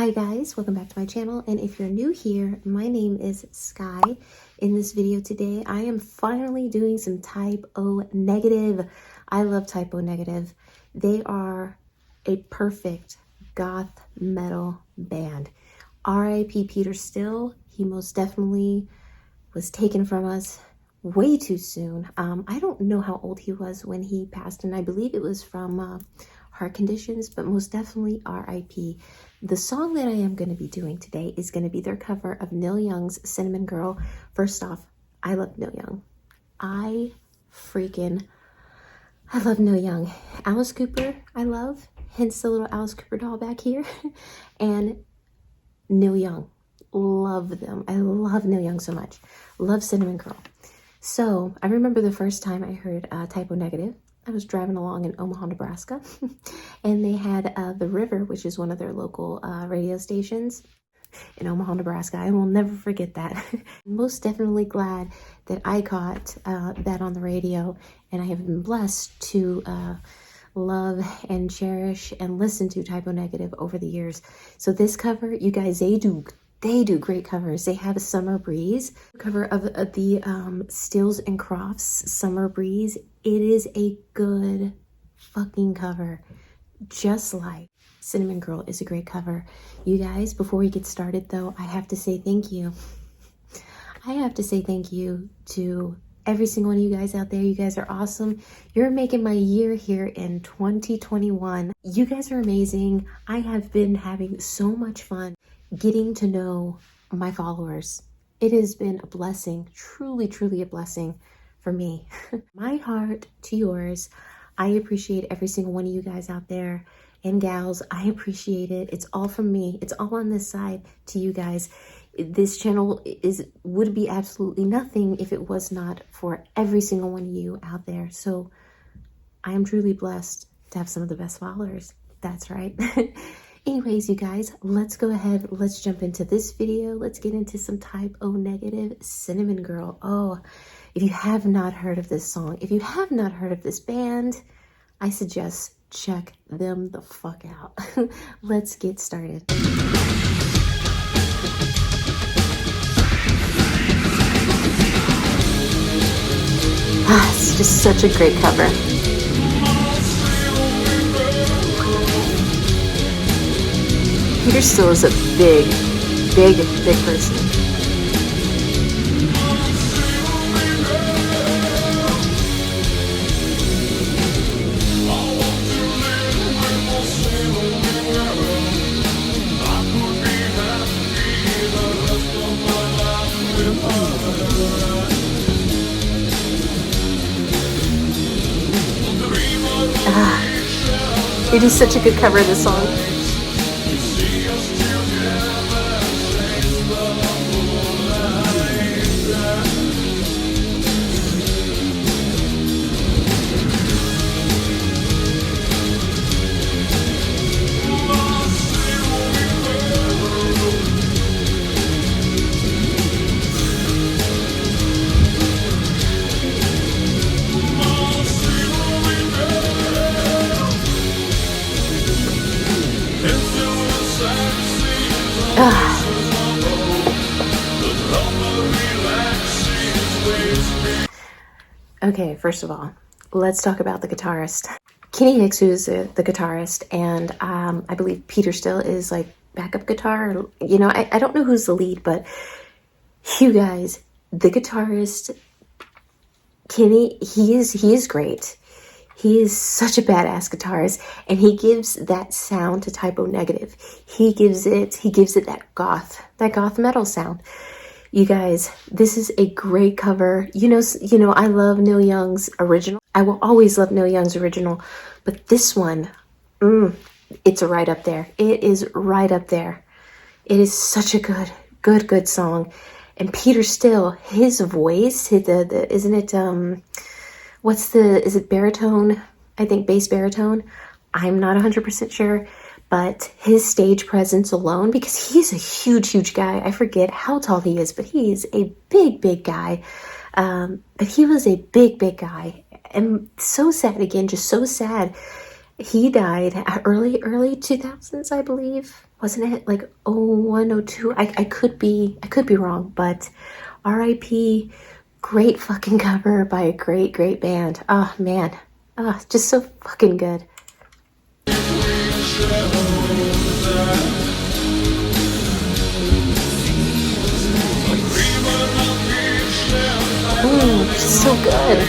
Hi guys, welcome back to my channel, and if you're new here, my name is Sky. In this video today, I am finally doing some Type O Negative. I love Type O Negative. They are a perfect goth metal band. R.I.P. Peter Still. He most definitely was taken from us way too soon. I don't know how old he was when he passed, and I believe it was from heart conditions, but most definitely R.I.P. The song that I am going to be doing today is going to be their cover of Neil Young's Cinnamon Girl. First off, I love Neil Young. I love Neil Young. Alice Cooper, I love, hence the little Alice Cooper doll back here. And Neil Young, love them. I love Neil Young so much. Love Cinnamon Girl. So I remember the first time I heard Type O Negative. I was driving along in Omaha, Nebraska, and they had The River, which is one of their local radio stations in Omaha, Nebraska. I will never forget that. Most definitely glad that I caught that on the radio, and I have been blessed to love and cherish and listen to Type O Negative over the years. So this cover, you guys, they do great covers. They have a Summer Breeze cover of the Stills and Crofts Summer Breeze. It is a good fucking cover, just like Cinnamon Girl is a great cover. You guys, before we get started though, I have to say thank you. I have to say thank you to every single one of you guys out there. You guys are awesome. You're making my year here in 2021. You guys are amazing. I have been having so much fun getting to know my followers. It has been a blessing, truly, truly a blessing for me. My heart to yours. I appreciate every single one of you guys out there and gals. I appreciate it. It's all from me. It's all on this side to you guys. This channel would be absolutely nothing if it was not for every single one of you out there. So I am truly blessed to have some of the best followers. That's right. Anyways, you guys, let's go ahead. Let's jump into this video. Let's get into some Type O Negative, Cinnamon Girl. Oh, if you have not heard of this song, if you have not heard of this band, I suggest check them the fuck out. Let's get started. It's just such a great cover. Peter Still is a big person. It is such a good cover of this song. Okay, first of all, let's talk about the guitarist. Kenny Hicks, who is the guitarist, and I believe Peter Still is like backup guitar. You know, I don't know who's the lead, but you guys, the guitarist, Kenny, he is great. He is such a badass guitarist, and he gives that sound to Type O Negative. He gives it that goth metal sound. You guys, this is a great cover. You know, I love Neil Young's original. I will always love Neil Young's original, but this one, it's right up there. It is right up there. It is such a good song. And Peter Still, his voice, isn't it, is it baritone? I think bass baritone. I'm not 100% sure. But his stage presence alone, because he's a huge guy. I forget how tall he is, but he is a big guy. But he was a big guy. And so sad, again, just so sad. He died at early 2000s, I believe. Wasn't it like 01, 02? I could be wrong, but R.I.P. Great fucking cover by a great band. Oh man. Oh, just so fucking good. So good.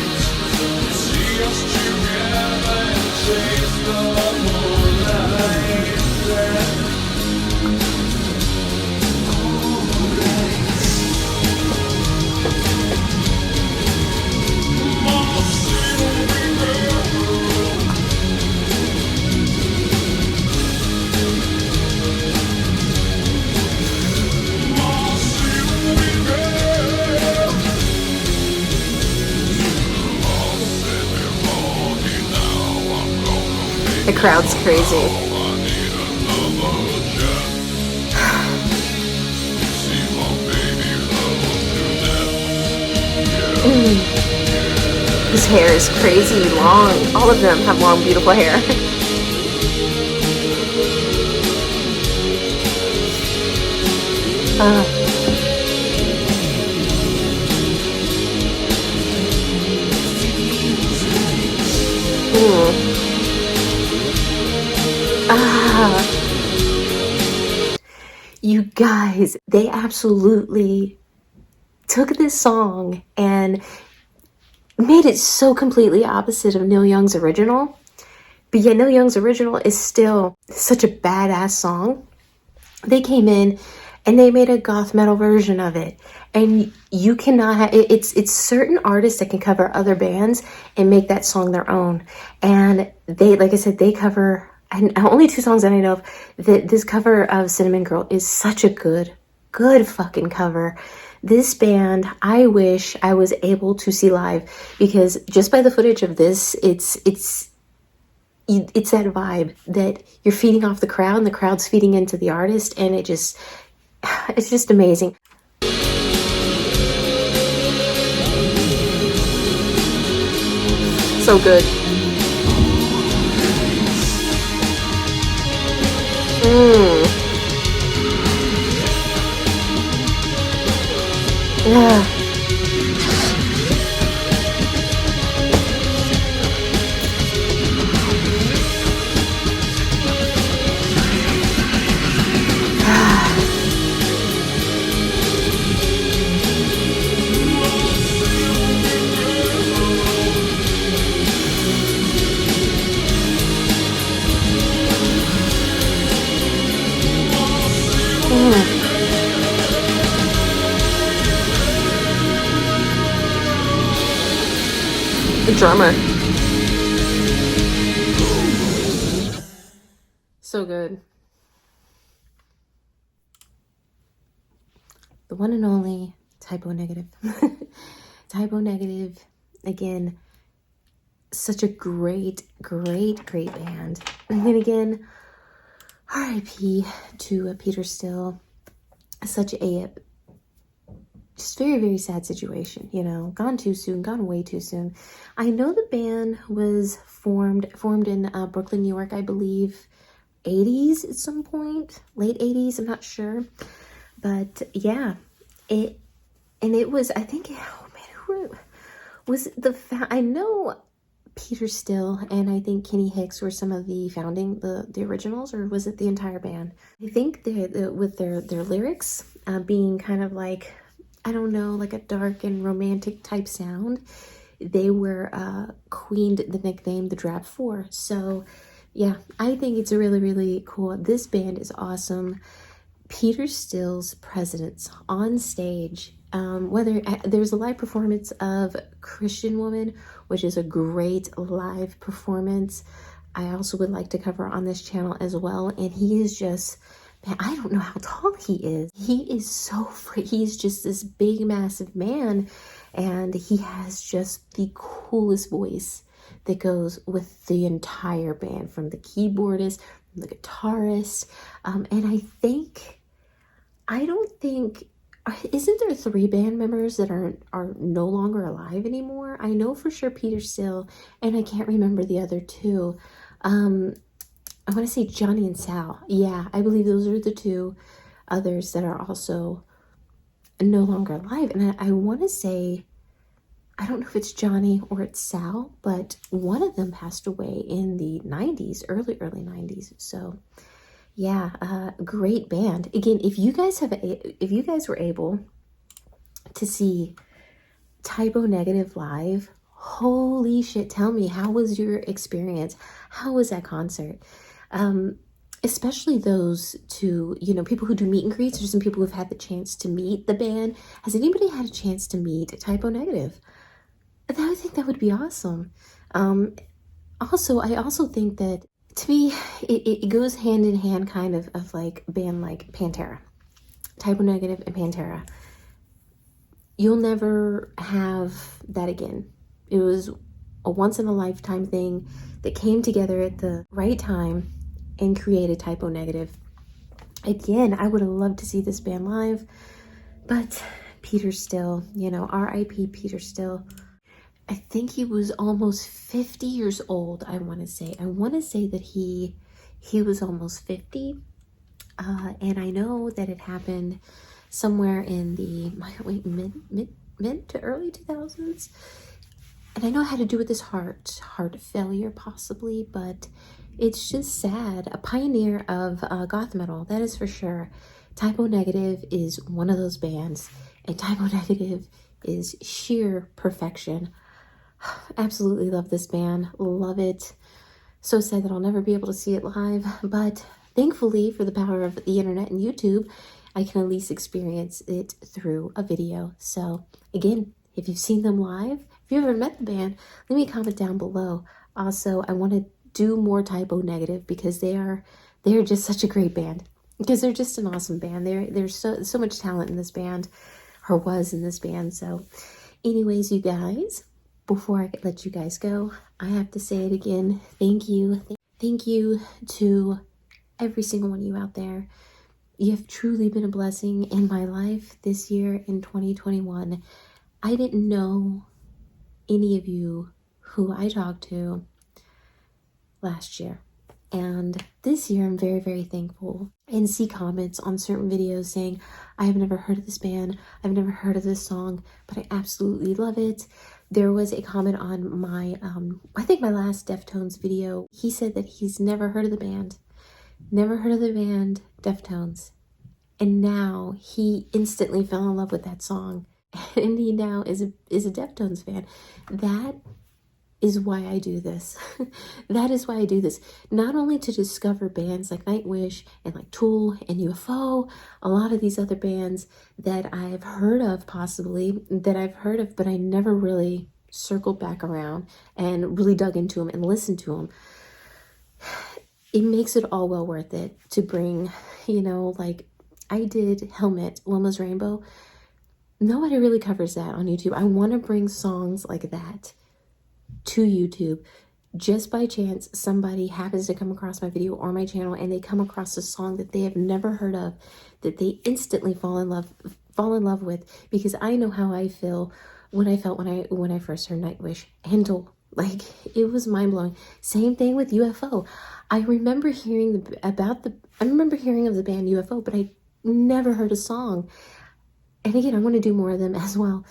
The crowd's crazy. His hair is crazy long. All of them have long, beautiful hair. You guys, they absolutely took this song and made it so completely opposite of Neil Young's original. But yet Neil Young's original is still such a badass song. They came in and they made a goth metal version of it. And you cannot have, it's certain artists that can cover other bands and make that song their own. And they, like I said, they cover, and only 2 songs that I know of, that this cover of Cinnamon Girl is such a good fucking cover. This band, I wish I was able to see live, because just by the footage of this, it's that vibe that you're feeding off the crowd and the crowd's feeding into the artist, and it's just amazing. So good. Yeah. The drummer. So good. The one and only Type O Negative. Type O Negative, again, such a great band. And then again, R.I.P. to Peter Still. Such a just very sad situation, you know, gone too soon, gone way too soon. I know the band was formed in Brooklyn, New York, I believe, 80s at some point, late 80s, I'm not sure. But yeah, it was, I think, oh man, who was I know Peter Still and I think Kenny Hicks were some of the founding, the originals, or was it the entire band? I think with their lyrics being kind of like, I don't know, like a dark and romantic type sound, they were queened the nickname the Drab Four. So yeah, I think it's really cool. This band is awesome. Peter Still's presence on stage, whether there's a live performance of Christian Woman, which is a great live performance, I also would like to cover on this channel as well. And he is just, man, I don't know how tall he is. He is so he's just this big, massive man. And he has just the coolest voice that goes with the entire band, from the keyboardist, from the guitarist. And I don't think, isn't there 3 band members that are no longer alive anymore? I know for sure Peter Still, and I can't remember the other 2. I want to say Johnny and Sal. Yeah, I believe those are the two others that are also no longer alive. And I want to say, I don't know if it's Johnny or it's Sal, but one of them passed away in the 90s, early 90s. So yeah, great band. Again, if you guys were able to see Type O Negative live, holy shit, tell me, how was your experience? How was that concert? Especially those two, you know, people who do meet and greets, or some people who've had the chance to meet the band. Has anybody had a chance to meet Type O Negative? I think that would be awesome. Also, I also think that, to me, it goes hand in hand kind of like a band like Pantera. Type O Negative and Pantera. You'll never have that again. It was a once in a lifetime thing that came together at the right time and created Type O Negative. Again, I would have loved to see this band live, but Peter Still, you know, R.I.P. Peter Still. I think he was almost 50 years old, I want to say. I want to say that he was almost 50. And I know that it happened somewhere in the mid to early 2000s. And I know it had to do with his heart failure possibly, but it's just sad. A pioneer of goth metal, that is for sure. Type O Negative is one of those bands, and Type O Negative is sheer perfection. Absolutely love this band, love it. So sad that I'll never be able to see it live, but thankfully for the power of the internet and YouTube, I can at least experience it through a video. So again, if you've seen them live, if you've ever met the band, leave me a comment down below. Also, I want to do more Type O Negative because they are just such a great band. Because they're just an awesome band. There's so much talent in this band, or was in this band. So anyways, you guys, before I let you guys go, I have to say it again. Thank you. Thank you to every single one of you out there. You have truly been a blessing in my life this year in 2021. I didn't know any of you who I talked to last year. And this year, I'm very, very thankful, and see comments on certain videos saying, I have never heard of this band, I've never heard of this song, but I absolutely love it. There was a comment on my, I think my last Deftones video. He said that he's never heard of the band, Deftones. And now he instantly fell in love with that song. And he now is a Deftones fan. That is why I do this. That is why I do this. Not only to discover bands like Nightwish and like Tool and UFO, a lot of these other bands that I've heard of but I never really circled back around and really dug into them and listened to them. It makes it all well worth it to bring, you know, like I did Helmet, Wilma's Rainbow. Nobody really covers that on YouTube. I want to bring songs like that to YouTube. Just by chance, somebody happens to come across my video or my channel and they come across a song that they have never heard of, that they instantly fall in love with, because I know how I feel when I first heard Nightwish and Tool. Like, it was mind-blowing. Same thing with UFO. I remember hearing of the band UFO, but I never heard a song. And again, I want to do more of them as well.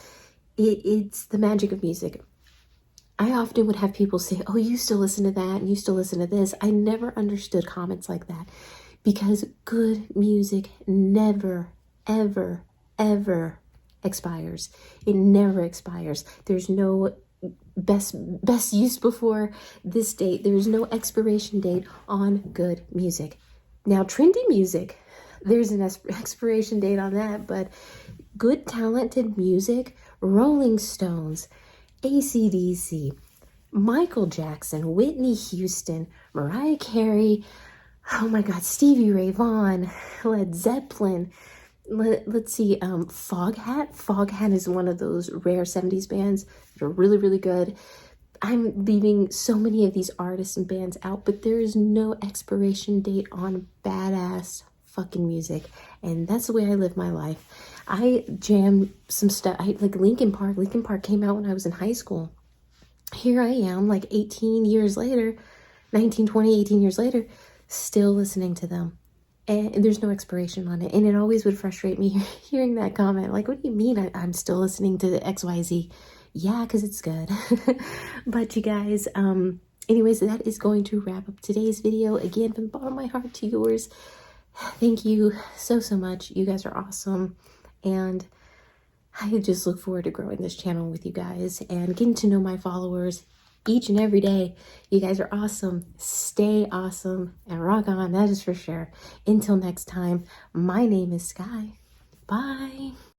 It's the magic of music. I often would have people say, oh, you still listen to that and you still listen to this. I never understood comments like that, because good music never, ever, ever expires. It never expires. There's no best use before this date. There is no expiration date on good music. Now, trendy music, there's an expiration date on that, but good, talented music, Rolling Stones, AC/DC, Michael Jackson, Whitney Houston, Mariah Carey, oh my God, Stevie Ray Vaughan, Led Zeppelin. Let's see, Foghat. Foghat is one of those rare 70s bands that are really, really good. I'm leaving so many of these artists and bands out, but there is no expiration date on badass fucking music. And that's the way I live my life. I jam some stuff. Like Linkin Park. Linkin Park came out when I was in high school. Here I am, like 18 years later, 19, 20, 18 years later, still listening to them. And there's no expiration on it. And it always would frustrate me hearing that comment. Like, what do you mean I'm still listening to the XYZ? Yeah, because it's good. But you guys, anyways, that is going to wrap up today's video. Again, from the bottom of my heart to yours, thank you so, so much. You guys are awesome. And I just look forward to growing this channel with you guys and getting to know my followers each and every day. You guys are awesome. Stay awesome and rock on. That is for sure. Until next time, my name is Sky. Bye.